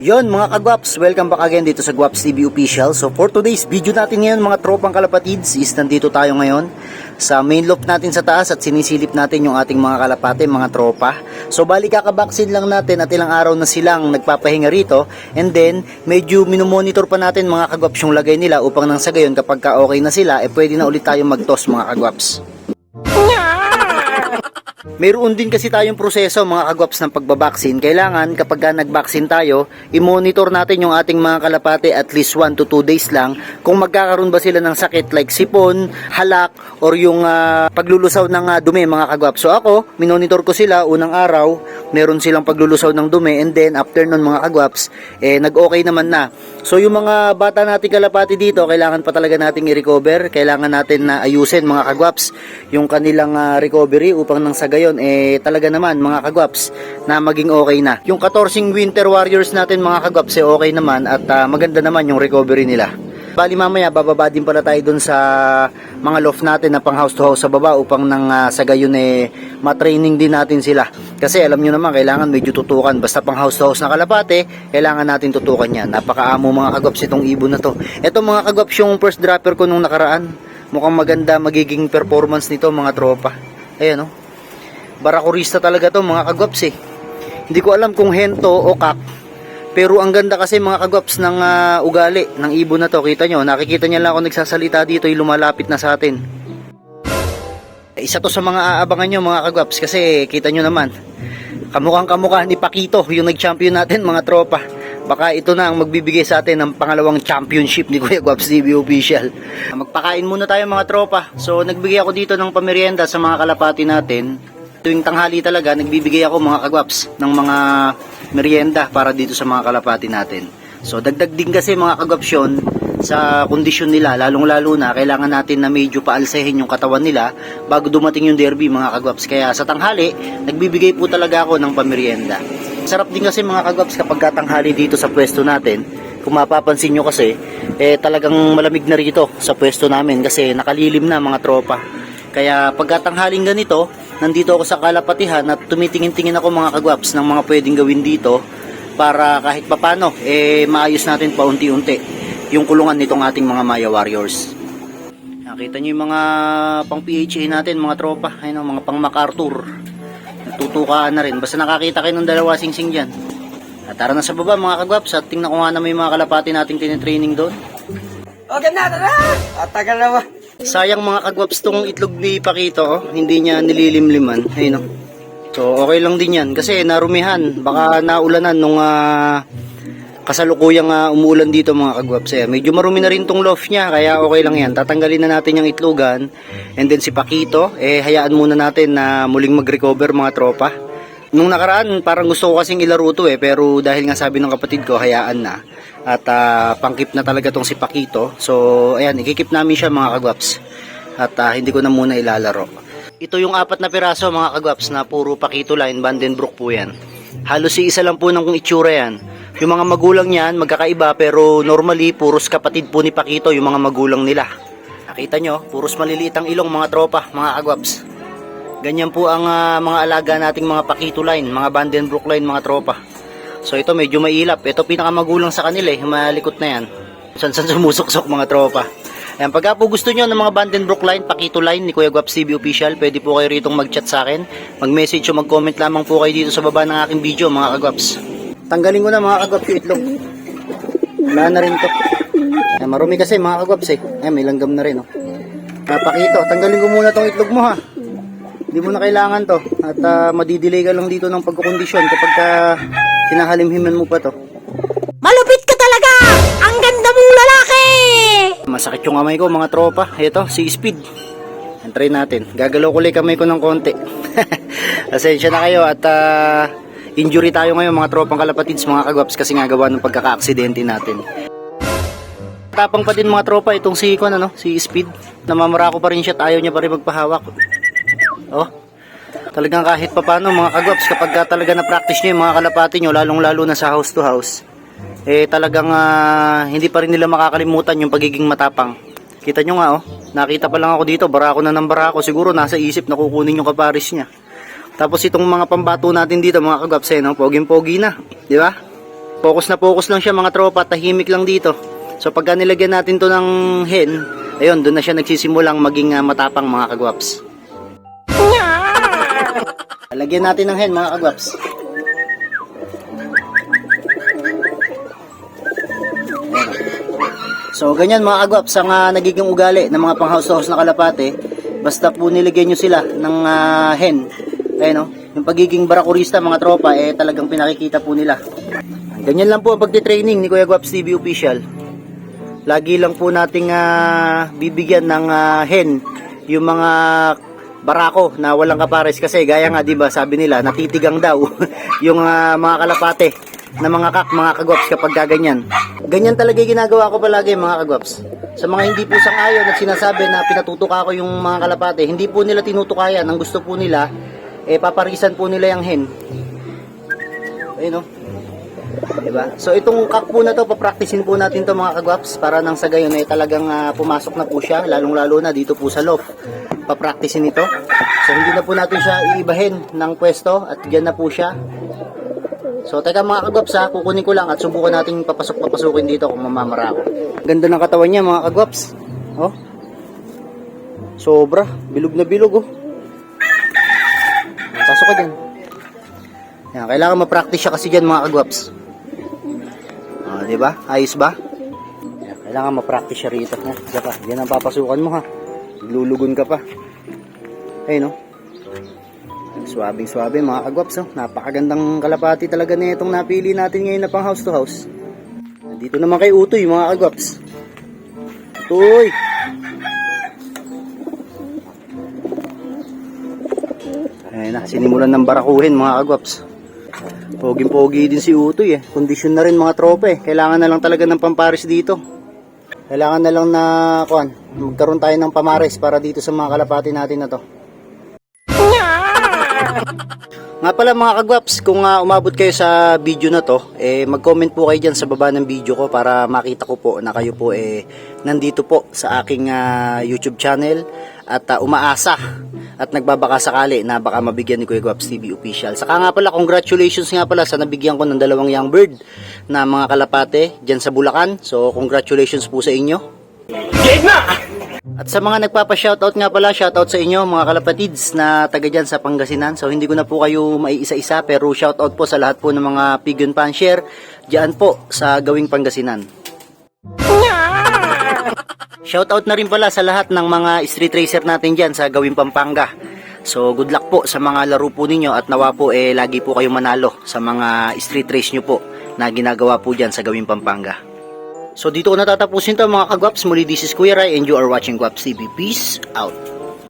Yon mga kagwaps, welcome back again dito sa Gwaps TV Official. So for today's video natin ngayon mga tropang kalapatids is nandito tayo ngayon sa main loft natin sa taas at sinisilip natin yung ating mga kalapate, mga tropa. So bali kakabaksin lang natin at ilang araw na silang nagpapahinga rito, and then medyo minomonitor pa natin mga kagwaps yung lagay nila upang nang sa gayon kapag ka okay na sila pwede na ulit tayo mag-toss mga kagwaps. Mayroon din kasi tayong proseso mga kagwaps ng pagbabaksin. Kailangan kapag nagbaksin tayo, i-monitor natin yung ating mga kalapate at least 1 to 2 days lang kung magkakaroon ba sila ng sakit like sipon, halak, or yung paglulusaw ng dumi mga kagwaps. So ako, minonitor ko sila unang araw, meron silang paglulusaw ng dumi, and then after nun mga kagwaps, nag-okay naman na. So yung mga bata nating kalapate dito, kailangan pa talaga nating i-recover, kailangan natin na ayusin mga kagwaps yung kanilang recovery upang nang sa gayon talaga naman mga kagwaps na maging okay na. Yung 14 Winter Warriors natin mga kagwaps okay naman at maganda naman yung recovery nila. Bali mamaya bababa din pala tayo dun sa mga loft natin na pang house to house sa baba upang nang sa gayon matraining din natin sila. Kasi alam nyo naman kailangan medyo tutukan, basta pang house to house na kalapate kailangan natin tutukan yan. Napakaamo mga kagwaps itong ibon na to. Ito mga kagwaps yung first dropper ko nung nakaraan. Mukhang maganda magiging performance nito mga tropa. Ayan o. Barakurista talaga to mga kagwaps Hindi ko alam kung hento o kak, pero ang ganda kasi mga kagwaps ng ugali ng ibon na to. Kita nyo, nakikita niya lang ako nagsasalita dito, yung lumalapit na sa atin. Isa to sa mga aabangan nyo mga kagwaps kasi kita nyo naman, kamukhang kamukha ni Pakito, yung nag-champion natin mga tropa. Baka ito na ang magbibigay sa atin ng pangalawang championship ni Kuya Gwaps TV Official. Magpakain muna tayo mga tropa. So nagbigay ako dito ng pamerienda sa mga kalapati natin. Tuwing tanghali talaga, nagbibigay ako mga kagwaps ng mga merienda para dito sa mga kalapati natin. So dagdag din kasi mga kagwaps yun sa kondisyon nila, lalong lalo na kailangan natin na medyo paalsahin yung katawan nila bago dumating yung derby mga kagwaps. Kaya sa tanghali, nagbibigay po talaga ako ng pamerienda. Sarap din kasi mga kagwaps kapag tanghali dito sa pwesto natin. Kung mapapansin nyo kasi, talagang malamig na rito sa pwesto namin kasi nakalilim na mga tropa. Kaya pagkatanghaling ganito, nandito ako sa kalapatihan at tumitingin-tingin ako mga kagwaps ng mga pwedeng gawin dito para kahit papano maayos natin paunti-unti yung kulungan nitong ating mga Maya Warriors. Nakita nyo yung mga pang PHA natin mga tropa, ayun, mga pang MacArthur. Natutukaan na rin, basta nakakita kayo ng dalawa singsing dyan. At tara na sa baba mga kagwaps at tingnan ko nga naman yung mga kalapati nating tinitraining doon. Okay na, tara! Atagal na ba? Sayang mga kagwaps tong itlog ni Pakito, hindi niya nililimliman. Ayun, so okay lang din yan kasi narumihan, baka naulanan nung kasalukuyang umuulan dito mga kagwaps. Medyo marumi na rin tong loft niya kaya okay lang yan. Tatanggalin na natin yung itlogan, and then si Pakito hayaan muna natin na muling mag-recover mga tropa. Nung nakaraan parang gusto ko kasing ilaro to pero dahil nga sabi ng kapatid ko hayaan na. At pangkip na talaga tong si Pakito. So ayan, ikikip namin siya mga kagwaps. At hindi ko na muna ilalaro. Ito yung 4 na piraso mga kagwaps na puro Pakito line, Vandenbroek po yan. Halos isa lang po ng itsura yan. Yung mga magulang niyan magkakaiba pero normally puros kapatid po ni Pakito yung mga magulang nila. Nakita nyo, puros maliliit ang ilong mga tropa, mga kagwaps. Ganyan po ang mga alaga nating mga Pakito line, mga Vandenbroek line mga tropa. So ito medyo mailap. Ito pinakamagulang sa kanila yung malikot na yan. San sumusuksok mga tropa. Ayan, pagka po gusto nyo ng mga Vandenbroek line, Pakito line ni Kuya Gwaps TV Official, pwede po kayo ritong mag-chat sa akin. Mag-message o mag-comment lamang po kayo dito sa baba ng aking video mga kagwaps. Tanggalin ko na mga kagwaps yung itlog. Wala na rin to. Ayan, marumi kasi mga kagwaps Ayan, may langgam na rin Pakito, tanggalin ko muna tong itlog mo Hindi mo na kailangan to. At madidelay ka lang dito ng pagkukondisyon kapag hinahalimhiman mo pa to. Malupit ka talaga! Ang ganda mong lalaki! Masakit yung kamay ko mga tropa. Ito, si Speed. Try natin. Gagalaw ko lang kamay ko ng konti. Asensya na kayo at injury tayo ngayon mga tropang kalapatids mga kagwaps kasi nga gawa ng pagkaka-aksidente natin. Tapang pa din mga tropa itong si Speed. Namamara ko pa rin siya at ayaw niya pa rin magpahawak. Talagang kahit pa paano mga kagwaps kapag talaga na-practice nyo yung mga kalapati nyo lalong lalo na sa house to house talagang hindi pa rin nila makakalimutan yung pagiging matapang. Kita nyo nga nakita pa lang ako dito, barako na ng barako, siguro nasa isip na kukunin yung kaparis niya. Tapos itong mga pambato natin dito mga kagwaps poging-pogi na, di ba? Focus na focus lang siya mga tropa, tahimik lang dito. So pagka nilagyan natin to ng hen, ayun, doon na siya nagsisimulang maging matapang mga kagwaps. Lagyan natin ng hen mga kagwaps. So ganyan mga kagwaps ang nagiging ugali ng mga pang house to house na kalapate. Basta po nilagyan nyo sila ng hen. Ayun, no? Yung pagiging barakurista mga tropa talagang pinakikita po nila. Ganyan lang po ang pagtitraining ni Kuya Gwaps TV Official. Lagi lang po nating bibigyan ng hen yung mga barako na walang kapares kasi gaya nga 'di ba sabi nila natitigang daw yung mga kalapate na mga mga kagwaps kapag gaganyan. Ganyan talaga yung ginagawa ko palagi mga kagwaps. Sa mga hindi po sang-ayon at sinasabi na pinatutuka ko yung mga kalapate, hindi po nila tinutukayan. Ang gusto po nila paparisan po nila yung hen. Ayun, no? Diba? So itong kak po na to, papraktisin po natin to mga kagwaps para nang sa gayon talagang pumasok na po siya, lalong lalo na dito po sa loft. Papraktisin ito. So hindi na po natin siya iibahin ng pwesto at dyan na po siya. So teka mga kagwaps kukunin ko lang at subukan natin papasukin dito kung mamamara ako. Ganda ng katawan niya mga kagwaps. Oh. Sobra, bilog na bilog oh. Pasok ka dyan. Yan, kailangan ma-practice siya kasi dyan mga kagwaps. Diba? Ayos ba? Yan, kailangan ma-practice siya rito. Diyan ka, yan ang papasukan mo ha. Lulugon ka pa. Ayun no. Swabing mga kagwaps oh. Napakagandang kalapati talaga na itong napili natin ngayon na pang house to house. Dito naman kay Utoy mga kagwaps. Utoy! Ayun na, sinimulan ng barakuhin mga kagwaps. Poging-pogi din si Utoy Kondisyon na rin mga tropa Kailangan na lang talaga ng pampares dito. Kailangan na lang na magkaroon tayo ng pamares para dito sa mga kalapati natin na to. Nga pala mga kagwaps, kung umabot kayo sa video na to, mag-comment po kayo dyan sa baba ng video ko para makita ko po na kayo po nandito po sa aking YouTube channel at umaasa at nagbabaka sakali na baka mabigyan ni Kuya Gwaps TV Official. Saka nga pala, congratulations nga pala sa nabigyan ko ng 2 young bird na mga kalapate dyan sa Bulacan. So congratulations po sa inyo. At sa mga nagpapa-shoutout nga pala, shoutout sa inyo mga kalapatids na taga dyan sa Pangasinan. So hindi ko na po kayo maiisa-isa pero shoutout po sa lahat po ng mga Pigeon Pansier dyan po sa Gawing Pangasinan. Shoutout na rin pala sa lahat ng mga street racer natin dyan sa Gawing Pampanga. So good luck po sa mga laro po ninyo at nawa po lagi po kayo manalo sa mga street race nyo po na ginagawa po dyan sa Gawing Pampanga. So dito ko natatapusin to mga kagwaps. Muli this is Kuya Rai and you are watching Gwaps TV. Peace out.